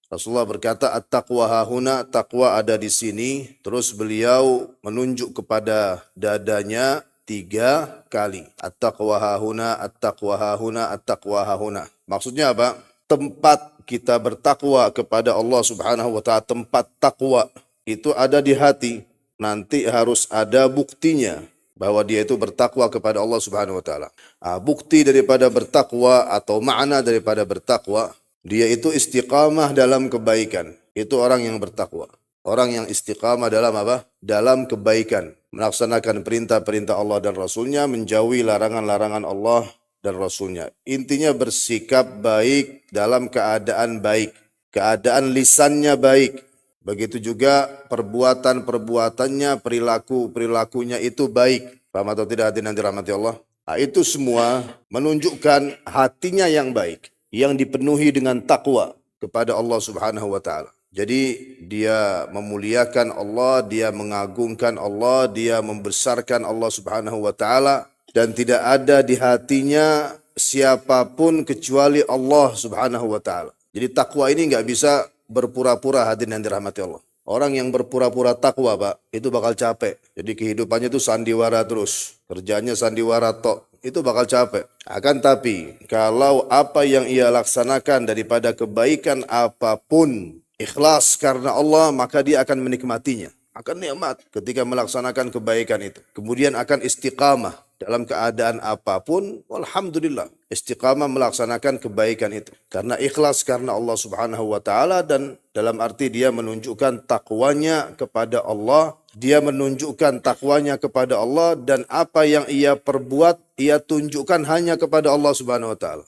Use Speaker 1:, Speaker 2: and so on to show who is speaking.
Speaker 1: Rasulullah berkata, at-taqwa hahuna, taqwa ada di sini. Terus beliau menunjuk kepada dadanya 3 kali. At-taqwa hahuna, at-taqwa hahuna, at-taqwa hahuna. Maksudnya apa? Tempat kita bertakwa kepada Allah Subhanahu wa taala, tempat takwa itu ada di hati. Nanti harus ada buktinya bahwa dia itu bertakwa kepada Allah Subhanahu wa taala. Bukti daripada bertakwa atau makna daripada bertakwa, dia itu istiqamah dalam kebaikan. Itu orang yang bertakwa. Orang yang istiqamah dalam apa? Dalam kebaikan. Melaksanakan perintah-perintah Allah dan Rasulnya, menjauhi larangan-larangan Allah dan Rasulnya. Intinya bersikap baik dalam keadaan baik. Keadaan lisannya baik. Begitu juga perbuatan-perbuatannya, perilaku-perilakunya itu baik. Paham atau tidak hadirin yang dirahmati Allah? Itu semua menunjukkan hatinya yang baik, yang dipenuhi dengan takwa kepada Allah Subhanahu wa taala. Jadi dia memuliakan Allah, dia mengagungkan Allah, dia membesarkan Allah Subhanahu wa taala, dan tidak ada di hatinya siapapun kecuali Allah Subhanahu wa taala. Jadi takwa ini nggak bisa berpura-pura, hadirin yang dirahmati Allah. Orang yang berpura-pura takwa, Pak, itu bakal capek. Jadi kehidupannya itu sandiwara terus. Kerjanya sandiwara tok. Itu bakal capek. Akan tapi, kalau apa yang ia laksanakan daripada kebaikan apapun, ikhlas karena Allah, maka dia akan menikmatinya. Akan nikmat ketika melaksanakan kebaikan itu. Kemudian akan istiqamah dalam keadaan apapun, walhamdulillah, istiqamah melaksanakan kebaikan itu. Karena ikhlas karena Allah Subhanahu wa taala, dan dalam arti dia menunjukkan takwanya kepada Allah, dia menunjukkan takwanya kepada Allah, dan apa yang ia perbuat ia tunjukkan hanya kepada Allah Subhanahu wa taala.